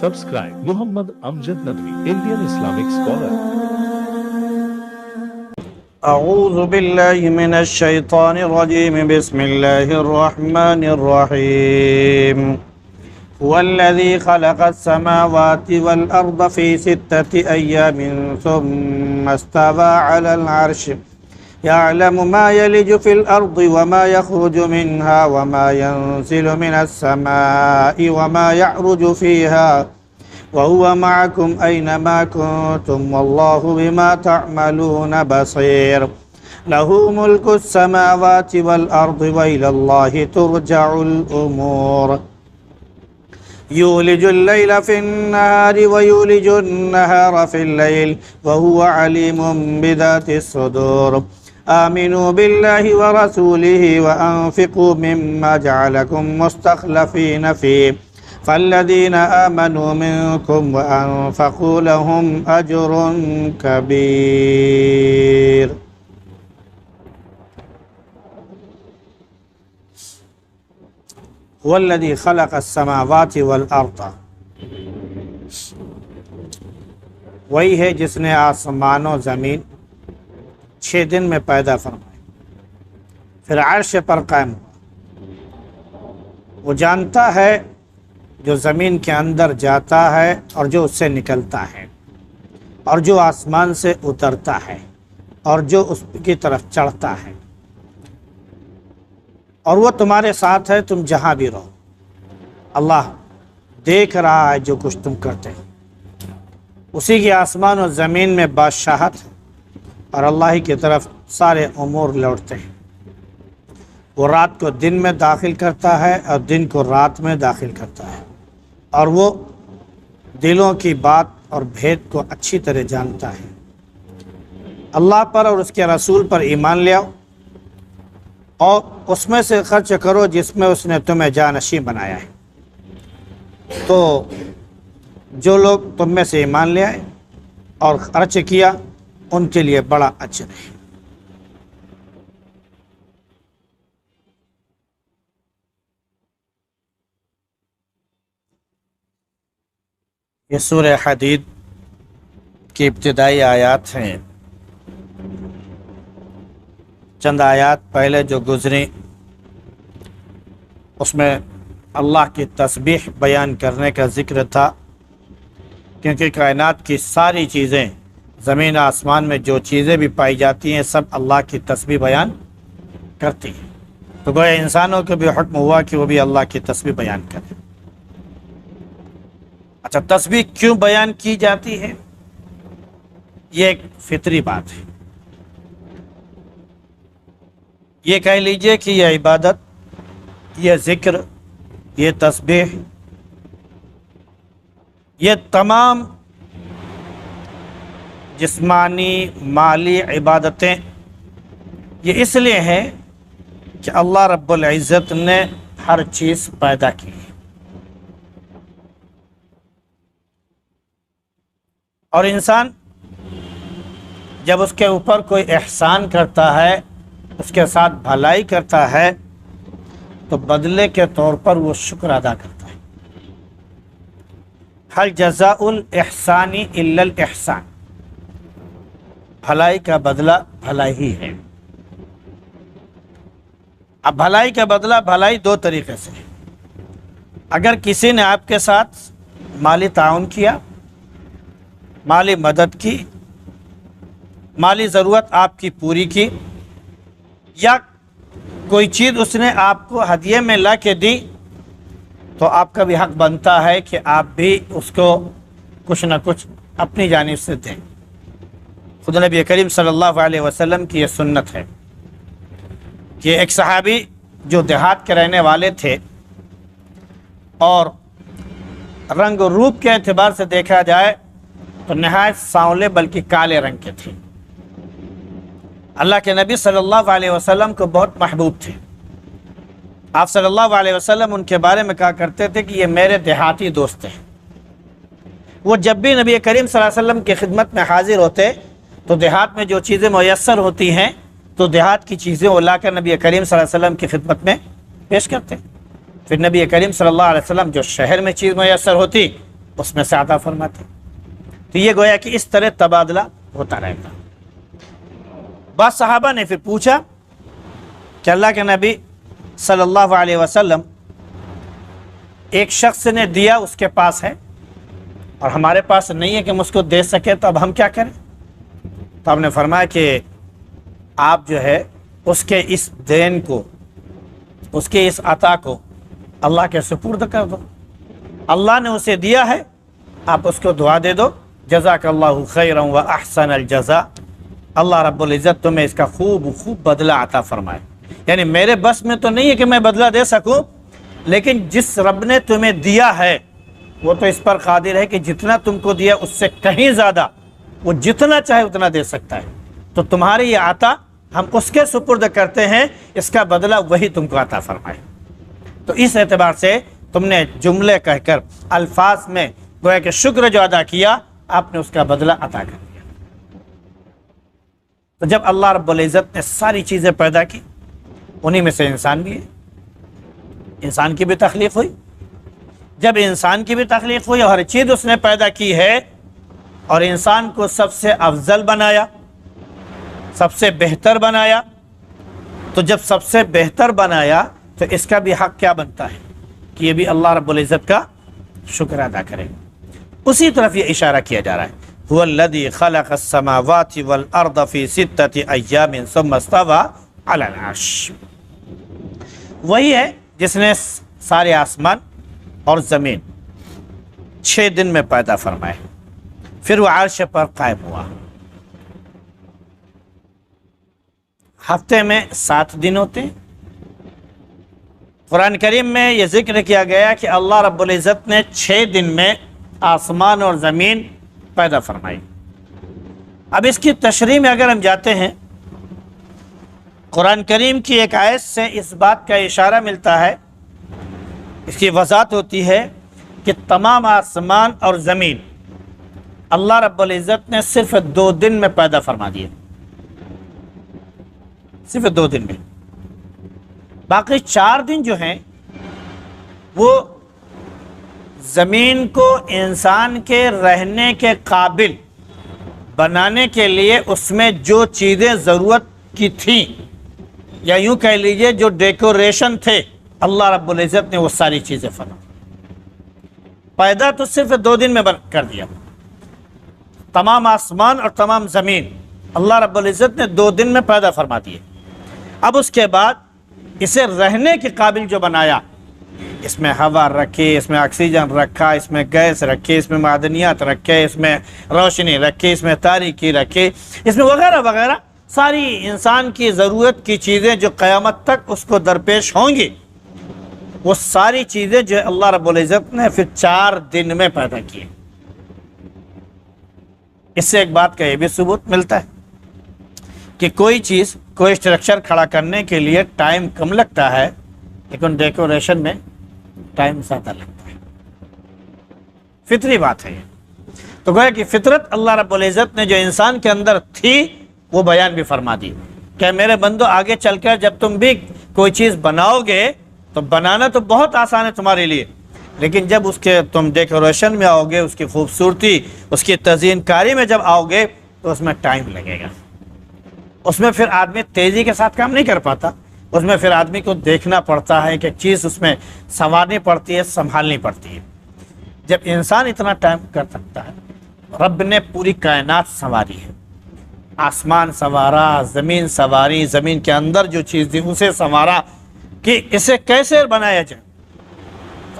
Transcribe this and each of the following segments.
Subscribe Muhammad Amjad Nadwi, Indian Islamic scholar. أعوذ بالله من الشيطان الرجيم. بسم الله الرحمن الرحيم. هو الذي خلق السماوات والأرض في 6 أيام ثم استوى على العرش يعلم ما يلج في الأرض وما يخرج منها وما ينزل من السماء وما يعرج فيها وهو معكم أينما كنتم والله بما تعملون بصير. له ملك السماوات والأرض وإلى الله ترجع الأمور. يولج الليل في النهار ويولج النهار في الليل وهو عليم بذات الصدور. آمنوا بالله ورسوله وأنفقوا مما جعلكم مستخلفين فيه فالذين آمنوا منكم وأنفقوا لهم أجر كبير. هو الذي خلق السماوات والأرض، وہی ہے جس نے آسمان و زمین 6 دن میں پیدا فرمائے، پھر عرش پر قائم ہوا۔ وہ جانتا ہے جو زمین کے اندر جاتا ہے اور جو اس سے نکلتا ہے، اور جو آسمان سے اترتا ہے اور جو اس کی طرف چڑھتا ہے، اور وہ تمہارے ساتھ ہے تم جہاں بھی رہو۔ اللہ دیکھ رہا ہے جو کچھ تم کرتے ہیں۔ اسی کی آسمان و زمین میں بادشاہت ہے اور اللہ ہی کی طرف سارے امور لوٹتے ہیں۔ وہ رات کو دن میں داخل کرتا ہے اور دن کو رات میں داخل کرتا ہے، اور وہ دلوں کی بات اور بھید کو اچھی طرح جانتا ہے۔ اللہ پر اور اس کے رسول پر ایمان لے آؤ اور اس میں سے خرچ کرو جس میں اس نے تمہیں جانشین بنایا ہے۔ تو جو لوگ تم میں سے ایمان لے آئے اور خرچ کیا ان کے لیے بڑا اجر ہے۔ یہ سورہ حدید کی ابتدائی آیات ہیں۔ چند آیات پہلے جو گزری اس میں اللہ کی تسبیح بیان کرنے کا ذکر تھا، کیونکہ کائنات کی ساری چیزیں، زمین آسمان میں جو چیزیں بھی پائی جاتی ہیں، سب اللہ کی تسبیح بیان کرتی ہیں۔ تو گویا انسانوں کو بھی حکم ہوا کہ وہ بھی اللہ کی تسبیح بیان کریں۔ اچھا، تسبیح کیوں بیان کی جاتی ہے؟ یہ ایک فطری بات ہے۔ یہ کہہ لیجئے کہ یہ عبادت، یہ ذکر، یہ تسبیح، یہ تمام جسمانی مالی عبادتیں یہ اس لیے ہیں کہ اللہ رب العزت نے ہر چیز پیدا کی ہے، اور انسان جب اس کے اوپر کوئی احسان کرتا ہے، اس کے ساتھ بھلائی کرتا ہے، تو بدلے کے طور پر وہ شکر ادا کرتا ہے۔ هل جزاء الاحسان الا الاحسان، بھلائی کا بدلہ بھلائی ہی ہے۔ اب بھلائی کا بدلہ بھلائی 2 طریقے سے ہے۔ اگر کسی نے آپ کے ساتھ مالی تعاون کیا، مالی مدد کی، مالی ضرورت آپ کی پوری کی، یا کوئی چیز اس نے آپ کو ہدیے میں لا کے دی، تو آپ کا بھی حق بنتا ہے کہ آپ بھی اس کو کچھ نہ کچھ اپنی جانب سے دیں۔ خود نبی کریم صلی اللہ علیہ وسلم کی یہ سنت ہے کہ ایک صحابی جو دیہات کے رہنے والے تھے اور رنگ و روپ کے اعتبار سے دیکھا جائے تو نہایت سانولے بلکہ کالے رنگ کے تھے، اللہ کے نبی صلی اللہ علیہ وسلم کو بہت محبوب تھے۔ آپ صلی اللہ علیہ وسلم ان کے بارے میں کہا کرتے تھے کہ یہ میرے دیہاتی دوست ہیں۔ وہ جب بھی نبی کریم صلی اللہ علیہ وسلم کی خدمت میں حاضر ہوتے تو دیہات میں جو چیزیں میسر ہوتی ہیں تو دیہات کی چیزیں وہ لا کر نبی کریم صلی اللہ علیہ وسلم کی خدمت میں پیش کرتے۔ پھر نبی کریم صلی اللہ علیہ وسلم جو شہر میں چیز میسر ہوتی اس میں سے عطا فرماتے. تو یہ گویا کہ اس طرح تبادلہ ہوتا رہتا. بعض صحابہ نے پھر پوچھا کہ اللہ کے نبی صلی اللہ علیہ وسلم، ایک شخص نے دیا، اس کے پاس ہے اور ہمارے پاس نہیں ہے کہ ہم اس کو دے سکے، تو اب ہم کیا کریں؟ تو آپ نے فرمایا کہ آپ جو ہے اس کے اس دین کو، اس کے اس عطا کو اللہ کے سپرد کر دو. اللہ نے اسے دیا ہے، آپ اس کو دعا دے دو، جزاک اللہ خیرا و احسن الجزاء، اللہ رب العزت تمہیں اس کا خوب بدلہ عطا فرمائے. یعنی میرے بس میں تو نہیں ہے کہ میں بدلہ دے سکوں، لیکن جس رب نے تمہیں دیا ہے وہ تو اس پر قادر ہے کہ جتنا تم کو دیا اس سے کہیں زیادہ، وہ جتنا چاہے اتنا دے سکتا ہے. تو تمہاری یہ عطا ہم اس کے سپرد کرتے ہیں، اس کا بدلہ وہی تم کو عطا فرمائے. تو اس اعتبار سے تم نے جملے کہہ کر الفاظ میں گویا کہ شکر جو ادا کیا، آپ نے اس کا بدلہ عطا کر دیا. تو جب اللہ رب العزت نے ساری چیزیں پیدا کی، انہی میں سے انسان بھی ہے، انسان کی بھی تخلیق ہوئی. جب انسان کی بھی تخلیق ہوئی اور ہر چیز اس نے پیدا کی ہے اور انسان کو سب سے افضل بنایا، سب سے بہتر بنایا، تو جب سب سے بہتر بنایا تو اس کا بھی حق کیا بنتا ہے کہ یہ بھی اللہ رب العزت کا شکر ادا کرے. اسی طرف یہ اشارہ کیا جا رہا ہے، هو الذی خلق السماوات والارض فی 6 ایام ثم استوى علی العرش. وہی ہے جس نے سارے آسمان اور زمین 6 دن میں پیدا فرمائے، پھر وہ عرش پر قائم ہوا. ہفتے میں 7 دن ہوتے ہیں. قرآن کریم میں یہ ذکر کیا گیا کہ اللہ رب العزت نے 6 دن میں آسمان اور زمین پیدا فرمائی. اب اس کی تشریح میں اگر ہم جاتے ہیں، قرآن کریم کی ایک آیت سے اس بات کا اشارہ ملتا ہے، اس کی وضاحت ہوتی ہے کہ تمام آسمان اور زمین اللہ رب العزت نے صرف 2 دن میں پیدا فرما دیے، صرف 2 دن میں. باقی 4 دن جو ہیں وہ زمین کو انسان کے رہنے کے قابل بنانے کے لیے اس میں جو چیزیں ضرورت کی تھیں، یا یوں کہہ لیجئے جو ڈیکوریشن تھے، اللہ رب العزت نے وہ ساری چیزیں فرما. پیدا تو صرف 2 دن میں کر دیا. تمام آسمان اور تمام زمین اللہ رب العزت نے 2 دن میں پیدا فرما دیے. اب اس کے بعد اسے رہنے کے قابل جو بنایا، اس میں ہوا رکھے، اس میں آکسیجن رکھا، اس میں گیس رکھے، اس میں معدنیات رکھے، اس میں روشنی رکھے، اس میں تاریکی رکھے، اس میں وغیرہ وغیرہ ساری انسان کی ضرورت کی چیزیں جو قیامت تک اس کو درپیش ہوں گی، وہ ساری چیزیں جو اللہ رب العزت نے پھر 4 دن میں پیدا کی. اس سے ایک بات کا یہ بھی ثبوت ملتا ہے کہ کوئی چیز، کوئی اسٹرکچر کھڑا کرنے کے لیے ٹائم کم لگتا ہے، لیکن ڈیکوریشن میں ٹائم زیادہ لگتا ہے. فطری بات ہے یہ. تو گویا کہ فطرت اللہ رب العزت نے جو انسان کے اندر تھی وہ بیان بھی فرما دی کہ میرے بندو، آگے چل کر جب تم بھی کوئی چیز بناؤ گے تو بنانا تو بہت آسان ہے تمہارے لیے، لیکن جب اس کے تم ڈیکوریشن میں آؤ گے، اس کی خوبصورتی، اس کی تزئین کاری میں جب آؤ گے تو اس میں ٹائم لگے گا. اس میں پھر آدمی تیزی کے ساتھ کام نہیں کر پاتا، اس میں پھر آدمی کو دیکھنا پڑتا ہے کہ چیز اس میں سنوارنی پڑتی ہے، سنبھالنی پڑتی ہے. جب انسان اتنا ٹائم کر سکتا ہے، رب نے پوری کائنات سنواری ہے، آسمان سنوارا، زمین سنواری، زمین کے اندر جو چیز تھی اسے سنوارا کہ اسے کیسے بنایا جائے.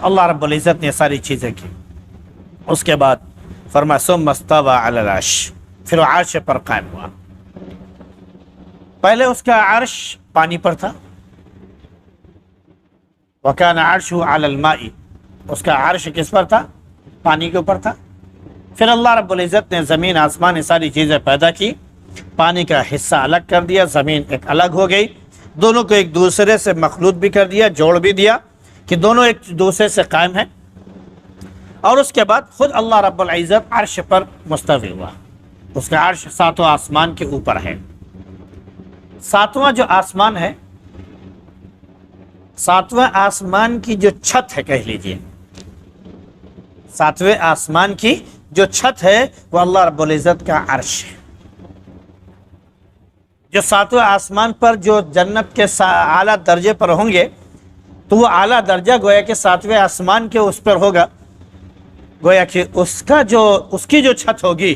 اللہ رب العزت نے ساری چیزیں کی. اس کے بعد فرمایا ثم استوى علی العرش، پھر وہ عرش پر قائم ہوا. پہلے اس کا عرش پانی پر تھا، وَكَانَ عَرْشُهُ عَلَى الْمَاءِ، اس کا عرش کس پر تھا؟ پانی کے اوپر تھا. پھر اللہ رب العزت نے زمین آسمان یہ ساری چیزیں پیدا کی، پانی کا حصہ الگ کر دیا، زمین ایک الگ ہو گئی، دونوں کو ایک دوسرے سے مخلوط بھی کر دیا، جوڑ بھی دیا کہ دونوں ایک دوسرے سے قائم ہیں. اور اس کے بعد خود اللہ رب العزت عرش پر مستوی ہوا. اس کا عرش 7 آسمان کے اوپر ہے. 7واں جو آسمان ہے، 7واں آسمان کی جو چھت ہے کہہ لیجئے، ساتویں آسمان کی جو چھت ہے وہ اللہ رب العزت کا عرش ہے۔ جو ساتویں آسمان پر جو جنت کے اعلیٰ درجے پر ہوں گے تو وہ اعلیٰ درجہ گویا کہ ساتویں آسمان کے اس پر ہوگا، گویا کہ اس کی جو چھت ہوگی،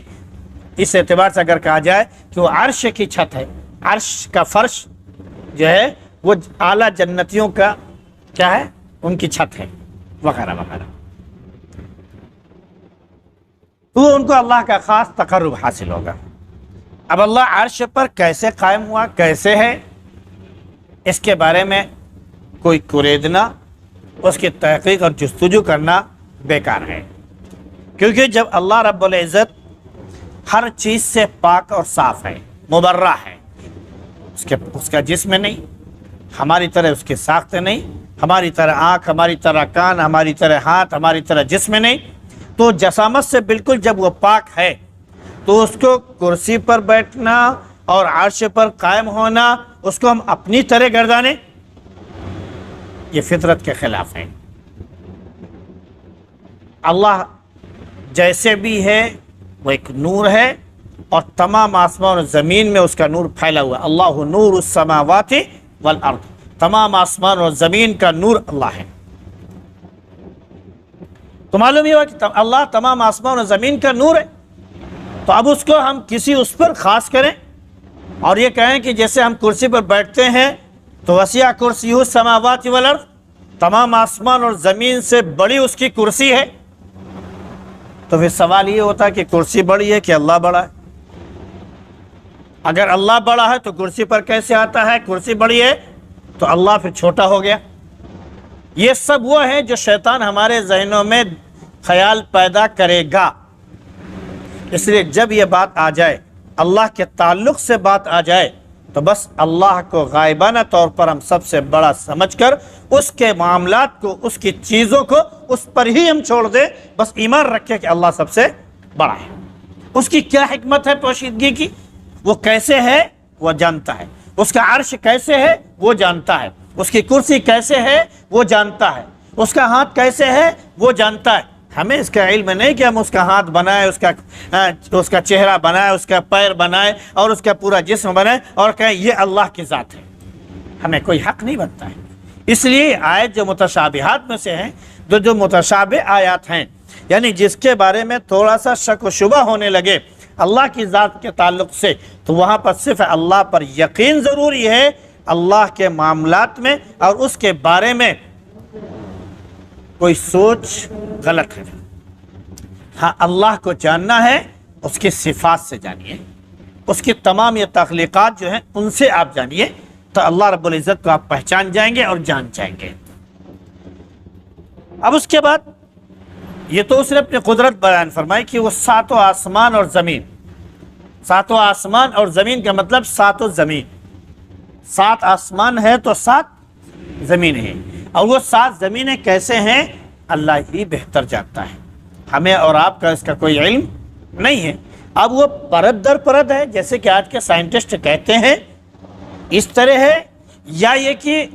اس اعتبار سے اگر کہا جائے کہ وہ عرش کی چھت ہے، عرش کا فرش جو ہے وہ اعلیٰ جنتیوں کا کیا ہے، ان کی چھت ہے وغیرہ وغیرہ، تو ان کو اللہ کا خاص تقرب حاصل ہوگا۔ اب اللہ عرش پر کیسے قائم ہوا، کیسے ہے، اس کے بارے میں کوئی کوریدنا، اس کی تحقیق اور جستجو کرنا بیکار ہے، کیونکہ جب اللہ رب العزت ہر چیز سے پاک اور صاف ہے، مبرہ ہے، اس کا جسم نہیں، ہماری طرح اس کی ساخت نہیں، ہماری طرح آنکھ، ہماری طرح کان، ہماری طرح ہاتھ، ہماری طرح جسم نہیں، تو جسامت سے بالکل جب وہ پاک ہے تو اس کو کرسی پر بیٹھنا اور عرش پر قائم ہونا، اس کو ہم اپنی طرح گردانے، یہ فطرت کے خلاف ہے۔ اللہ جیسے بھی ہے وہ ایک نور ہے، اور تمام آسمان و زمین میں اس کا نور پھیلا ہوا ہے۔ اللہ نور السماوات والارض، تمام آسمان اور زمین کا نور اللہ ہے۔ تو معلوم یہ ہوا کہ اللہ تمام آسمان و زمین کا نور ہے، تو اب اس کو ہم کسی اس پر خاص کریں اور یہ کہیں کہ جیسے ہم کرسی پر بیٹھتے ہیں تو وسیع کرسی السماوات والارض، تمام آسمان اور زمین سے بڑی اس کی کرسی ہے، تو پھر سوال یہ ہوتا ہے کہ کرسی بڑی ہے کہ اللہ بڑا ہے؟ اگر اللہ بڑا ہے تو کرسی پر کیسے آتا ہے؟ کرسی بڑی ہے تو اللہ پھر چھوٹا ہو گیا۔ یہ سب وہ ہے جو شیطان ہمارے ذہنوں میں خیال پیدا کرے گا۔ اس لیے جب یہ بات آ جائے، اللہ کے تعلق سے بات آ جائے، تو بس اللہ کو غائبانہ طور پر ہم سب سے بڑا سمجھ کر اس کے معاملات کو، اس کی چیزوں کو اس پر ہی ہم چھوڑ دیں، بس ایمان رکھے کہ اللہ سب سے بڑا ہے۔ اس کی کیا حکمت ہے پوشیدگی کی، وہ کیسے ہے وہ جانتا ہے، اس کا عرش کیسے ہے وہ جانتا ہے، اس کی کرسی کیسے ہے وہ جانتا ہے، اس کا ہاتھ کیسے ہے وہ جانتا ہے۔ ہمیں اس کا علم نہیں کہ ہم اس کا ہاتھ بنائیں، اس کا چہرہ بنائیں، اس کا پیر بنائیں اور اس کا پورا جسم بنائیں اور کہیں یہ اللہ کی ذات ہے، ہمیں کوئی حق نہیں بنتا ہے۔ اس لیے آیت جو متشابہات میں سے ہیں، جو متشابہ آیات ہیں، یعنی جس کے بارے میں تھوڑا سا شک و شبہ ہونے لگے اللہ کی ذات کے تعلق سے، تو وہاں پر صرف اللہ پر یقین ضروری ہے، اللہ کے معاملات میں اور اس کے بارے میں کوئی سوچ غلط ہے۔ ہاں اللہ کو جاننا ہے، اس کی صفات سے جانیے، اس کی تمام یہ تخلیقات جو ہیں ان سے آپ جانیے، تو اللہ رب العزت کو آپ پہچان جائیں گے اور جان جائیں گے۔ اب اس کے بعد یہ تو اس نے اپنی قدرت بیان فرمائی کہ وہ ساتوں آسمان اور زمین، ساتوں آسمان اور زمین کا مطلب ساتوں زمین، 7 آسمان ہے تو 7 زمین ہے، اور وہ 7 زمینیں کیسے ہیں اللہ ہی بہتر جانتا ہے، ہمیں اور آپ کا اس کا کوئی علم نہیں ہے۔ اب وہ پرت در پرت ہے جیسے کہ آج کے سائنٹسٹ کہتے ہیں، اس طرح ہے، یا یہ کہ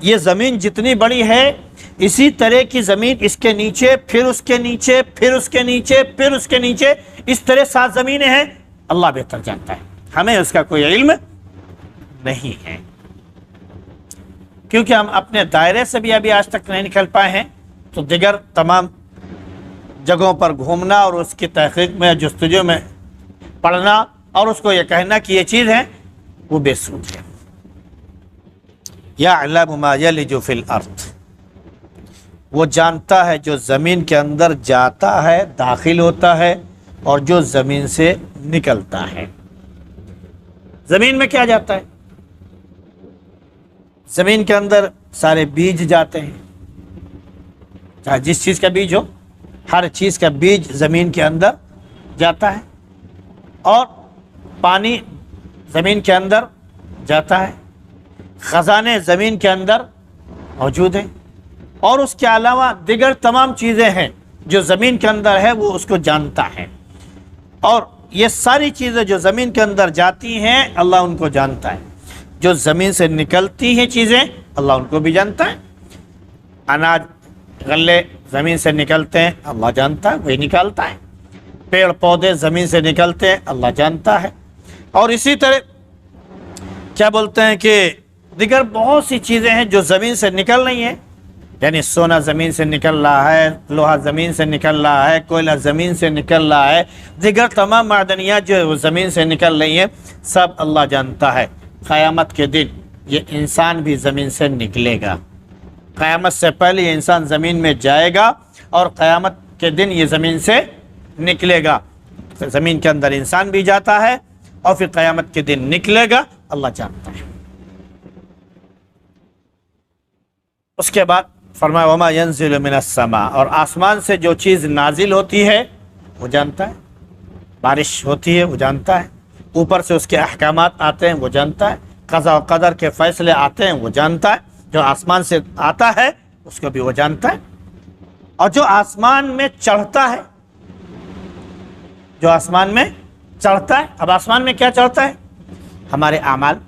یہ زمین جتنی بڑی ہے اسی طرح کی زمین اس کے نیچے، پھر اس کے نیچے، پھر اس کے نیچے، پھر اس کے نیچے، اس طرح 7 زمینیں ہیں، اللہ بہتر جانتا ہے، ہمیں اس کا کوئی علم نہیں ہے، کیونکہ ہم اپنے دائرے سے بھی ابھی آج تک نہیں نکل پائے ہیں، تو دیگر تمام جگہوں پر گھومنا اور اس کی تحقیق میں، جستجو میں پڑھنا اور اس کو یہ کہنا کہ یہ چیز ہے، وہ بے سود ہے۔ یعلم ما یلج فی الارض، وہ جانتا ہے جو زمین کے اندر جاتا ہے، داخل ہوتا ہے، اور جو زمین سے نکلتا ہے۔ زمین میں کیا جاتا ہے؟ زمین کے اندر سارے بیج جاتے ہیں، چاہے جس چیز کا بیج ہو، ہر چیز کا بیج زمین کے اندر جاتا ہے، اور پانی زمین کے اندر جاتا ہے، خزانے زمین کے اندر موجود ہیں، اور اس کے علاوہ دیگر تمام چیزیں ہیں جو زمین کے اندر ہے، وہ اس کو جانتا ہے، اور یہ ساری چیزیں جو زمین کے اندر جاتی ہیں اللہ ان کو جانتا ہے، جو زمین سے نکلتی ہیں چیزیں اللہ ان کو بھی جانتا ہے۔ اناج، غلے زمین سے نکلتے ہیں اللہ جانتا ہے، وہی نکالتا ہے۔ پیڑ پودے زمین سے نکلتے ہیں اللہ جانتا ہے۔ اور اسی طرح کیا بولتے ہیں کہ دیگر بہت سی چیزیں ہیں جو زمین سے نکل رہی ہیں، یعنی سونا زمین سے نکل رہا ہے، لوہا زمین سے نکل رہا ہے، کوئلہ زمین سے نکل رہا ہے، دیگر تمام معدنیات جو زمین سے نکل رہی ہیں سب اللہ جانتا ہے۔ قیامت کے دن یہ انسان بھی زمین سے نکلے گا، قیامت سے پہلے یہ انسان زمین میں جائے گا اور قیامت کے دن یہ زمین سے نکلے گا۔ زمین کے اندر انسان بھی جاتا ہے اور پھر قیامت کے دن نکلے گا، اللہ جانتا ہے۔ اس کے بعد فرمایا وما ينزل من السماء، اور آسمان سے جو چیز نازل ہوتی ہے وہ جانتا ہے، بارش ہوتی ہے وہ جانتا ہے، اوپر سے اس کے احکامات آتے ہیں وہ جانتا ہے، قضاء و قدر کے فیصلے آتے ہیں وہ جانتا ہے، جو آسمان سے آتا ہے اس کو بھی وہ جانتا ہے، اور جو آسمان میں چڑھتا ہے، جو آسمان میں چڑھتا ہے، اب آسمان میں کیا چڑھتا ہے؟ ہمارے اعمال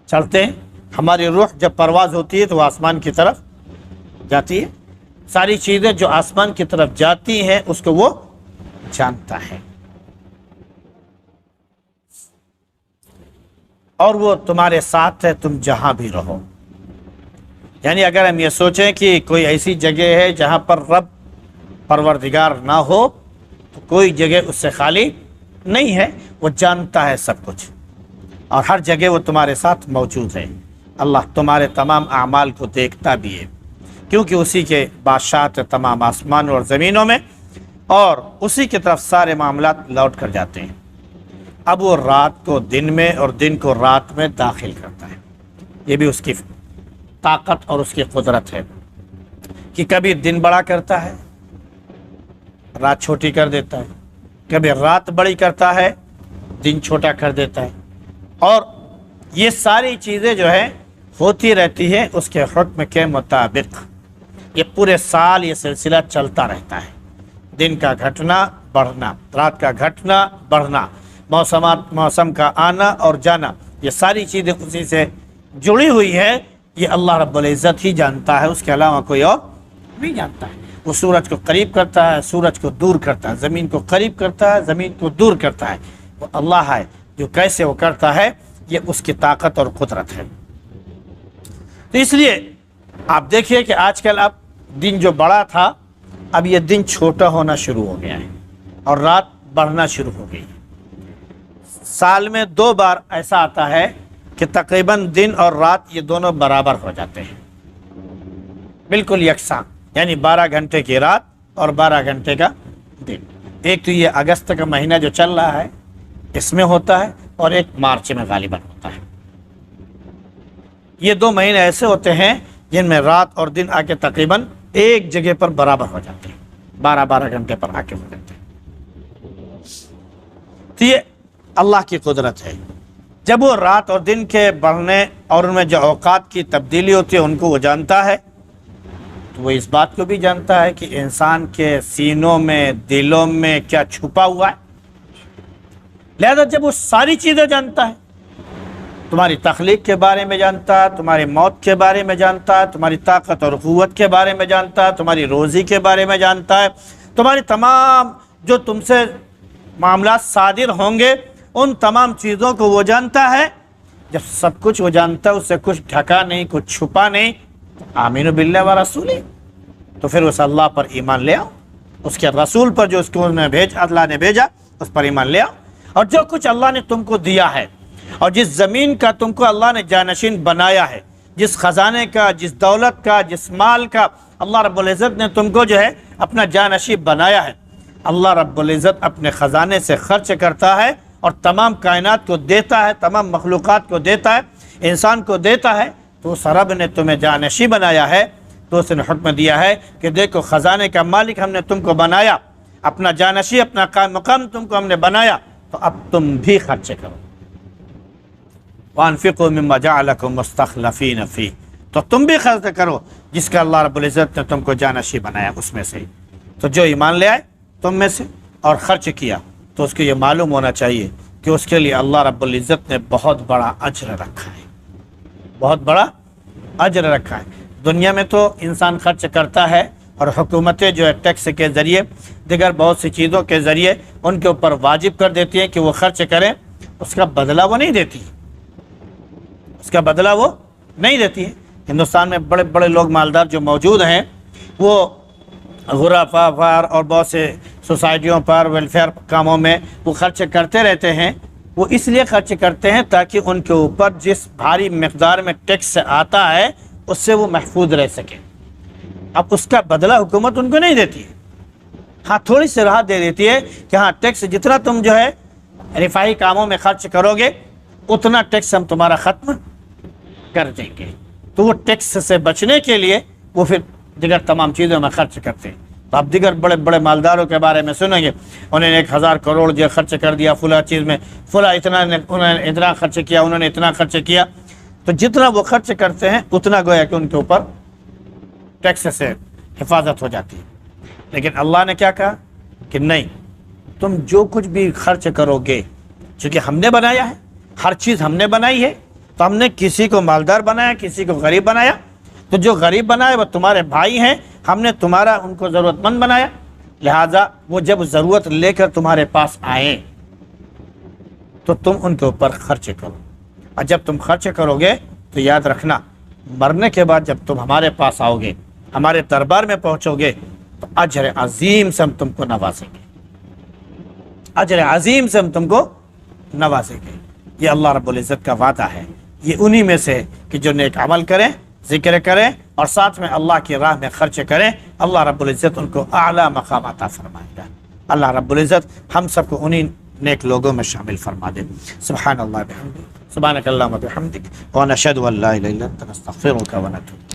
چڑھتے ہیں، ہماری روح جب پرواز ہوتی ہے تو وہ آسمان کی طرف جاتی ہے، ساری چیزیں جو آسمان کی طرف جاتی ہیں اس کو وہ جانتا ہے، اور وہ تمہارے ساتھ ہے تم جہاں بھی رہو۔ یعنی اگر ہم یہ سوچیں کہ کوئی ایسی جگہ ہے جہاں پر رب پروردگار نہ ہو تو کوئی جگہ اس سے خالی نہیں ہے، وہ جانتا ہے سب کچھ اور ہر جگہ وہ تمہارے ساتھ موجود ہے۔ اللہ تمہارے تمام اعمال کو دیکھتا بھی ہے، کیونکہ اسی کے بادشاہت تمام آسمانوں اور زمینوں میں، اور اسی کی طرف سارے معاملات لوٹ کر جاتے ہیں۔ اب وہ رات کو دن میں اور دن کو رات میں داخل کرتا ہے، یہ بھی اس کی طاقت اور اس کی قدرت ہے کہ کبھی دن بڑا کرتا ہے رات چھوٹی کر دیتا ہے، کبھی رات بڑی کرتا ہے دن چھوٹا کر دیتا ہے، اور یہ ساری چیزیں جو ہے ہوتی رہتی ہے اس کے حکم کے مطابق۔ یہ پورے سال یہ سلسلہ چلتا رہتا ہے، دن کا گھٹنا بڑھنا، رات کا گھٹنا بڑھنا، موسم کا آنا اور جانا، یہ ساری چیزیں اسی سے جڑی ہوئی ہے۔ یہ اللہ رب العزت ہی جانتا ہے، اس کے علاوہ کوئی اور نہیں جانتا ہے۔ وہ سورج کو قریب کرتا ہے، سورج کو دور کرتا ہے، زمین کو قریب کرتا ہے، زمین کو دور کرتا ہے، وہ اللہ ہے جو کیسے وہ کرتا ہے، یہ اس کی طاقت اور قدرت ہے۔ تو اس لیے آپ دیکھیے کہ آج کل اب دن جو بڑا تھا اب یہ دن چھوٹا ہونا شروع ہو گیا ہے اور رات بڑھنا شروع ہو گئی ہے۔ سال میں 2 بار ایسا آتا ہے کہ تقریباً دن اور رات یہ دونوں برابر ہو جاتے ہیں، بالکل یکساں، یعنی 12 گھنٹے کی رات اور 12 گھنٹے کا دن۔ ایک تو یہ اگست کا مہینہ جو چل رہا ہے اس میں ہوتا ہے، اور ایک مارچ میں غالباً ہوتا ہے۔ یہ 2 مہینے ایسے ہوتے ہیں جن میں رات اور دن آ کے تقریباً ایک جگہ پر برابر ہو جاتے ہیں، 12 گھنٹے پر آ کے ہو جاتے ہیں۔ تو یہ اللہ کی قدرت ہے۔ جب وہ رات اور دن کے بڑھنے اور ان میں جو اوقات کی تبدیلی ہوتی ہے ان کو وہ جانتا ہے، تو وہ اس بات کو بھی جانتا ہے کہ انسان کے سینوں میں دلوں میں کیا چھپا ہوا ہے۔ لہذا جب وہ ساری چیزیں جانتا ہے، تمہاری تخلیق کے بارے میں جانتا ہے، تمہاری موت کے بارے میں جانتا ہے، تمہاری طاقت اور قوت کے بارے میں جانتا ہے، تمہاری روزی کے بارے میں جانتا ہے، تمہاری تمام جو تم سے معاملات صادر ہوں گے ان تمام چیزوں کو وہ جانتا ہے۔ جب سب کچھ وہ جانتا ہے، اس سے کچھ ڈھکا نہیں، کچھ چھپا نہیں، آمین باللہ و رسولہ، تو پھر اس اللہ پر ایمان لے آؤ، اس کے رسول پر جو اس کو اللہ نے بھیجا اس پر ایمان لے آؤ، اور جو کچھ اللہ نے تم کو دیا ہے اور جس زمین کا تم کو اللہ نے جانشین بنایا ہے، جس خزانے کا، جس دولت کا، جس مال کا اللہ رب العزت نے تم کو جو ہے اپنا جانشین بنایا ہے، اللہ رب العزت اپنے خزانے سے خرچ کرتا ہے اور تمام کائنات کو دیتا ہے، تمام مخلوقات کو دیتا ہے، انسان کو دیتا ہے۔ تو اس رب نے تمہیں جانشین بنایا ہے، تو اس نے حکم دیا ہے کہ دیکھو خزانے کا مالک ہم نے تم کو بنایا، اپنا جانشین، اپنا قائم مقام تم کو ہم نے بنایا، تو اب تم بھی خرچ کرو۔ وَأَنفِقُوا مِمَّا جَعَلَكُمْ مُسْتَخْلَفِينَ فِيهِ، تو تم بھی خرچ کرو جس کا اللہ رب العزت نے تم کو جانشین بنایا اس میں سے۔ تو جو ایمان لے آئے تم میں سے اور خرچ کیا، تو اس کو یہ معلوم ہونا چاہیے کہ اس کے لیے اللہ رب العزت نے بہت بڑا اجر رکھا ہے، بہت بڑا اجر رکھا ہے۔ دنیا میں تو انسان خرچ کرتا ہے اور حکومتیں جو ہے ٹیکس کے ذریعے دیگر بہت سی چیزوں کے ذریعے ان کے اوپر واجب کر دیتی ہیں کہ وہ خرچ کریں، اس کا بدلہ وہ نہیں دیتی، اس کا بدلہ وہ نہیں دیتی ہے۔ ہندوستان میں بڑے بڑے لوگ مالدار جو موجود ہیں، وہ غرفہ پر اور بہت سے سوسائٹیوں پر ویلفیئر کاموں میں وہ خرچ کرتے رہتے ہیں۔ وہ اس لیے خرچ کرتے ہیں تاکہ ان کے اوپر جس بھاری مقدار میں ٹیکس آتا ہے اس سے وہ محفوظ رہ سکے۔ اب اس کا بدلہ حکومت ان کو نہیں دیتی ہے، ہاں تھوڑی سی راحت دے دیتی ہے کہ ہاں ٹیکس جتنا تم جو ہے رفاہی کاموں میں خرچ کرو گے اتنا ٹیکس ہم تمہارا ختم کر دیں گے۔ تو وہ ٹیکس سے بچنے کے لیے وہ پھر دیگر تمام چیزوں میں خرچ کرتے ہیں۔ تو آپ دیگر بڑے بڑے مالداروں کے بارے میں سنیں گے، انہوں نے 1000 کروڑ جو خرچ کر دیا فلاں چیز میں، فلاں انہوں نے اتنا خرچ کیا، انہوں نے اتنا خرچ کیا۔ تو جتنا وہ خرچ کرتے ہیں اتنا گویا کہ ان کے اوپر ٹیکس سے حفاظت ہو جاتی ہے۔ لیکن اللہ نے کیا کہا کہ نہیں، تم جو کچھ بھی خرچ کرو گے، چونکہ ہم نے بنایا ہے، ہر چیز ہم نے بنائی ہے، تو ہم نے کسی کو مالدار بنایا، کسی کو غریب بنایا۔ تو جو غریب بنائے وہ تمہارے بھائی ہیں، ہم نے تمہارا ان کو ضرورت مند بنایا، لہٰذا وہ جب ضرورت لے کر تمہارے پاس آئیں تو تم ان کے اوپر خرچ کرو۔ اور جب تم خرچ کرو گے تو یاد رکھنا، مرنے کے بعد جب تم ہمارے پاس آؤ گے، ہمارے دربار میں پہنچو گے، تو اجر عظیم سے ہم تم کو نوازیں گے، اجر عظیم سے ہم تم کو نوازیں گے۔ یہ اللہ رب العزت کا وعدہ ہے۔ یہ انہی میں سے کہ جو نیک عمل کریں، ذکر کریں اور ساتھ میں اللہ کی راہ میں خرچ کریں، اللہ رب العزت ان کو اعلیٰ مقام عطا فرمائے گا۔ اللہ رب العزت ہم سب کو انہی نیک لوگوں میں شامل فرما دے۔ سبحان اللہ بحمدہ، سبحانک اللہم وبحمدک، ونشہد ان لا الہ الا انت، نستغفرک ونتوب۔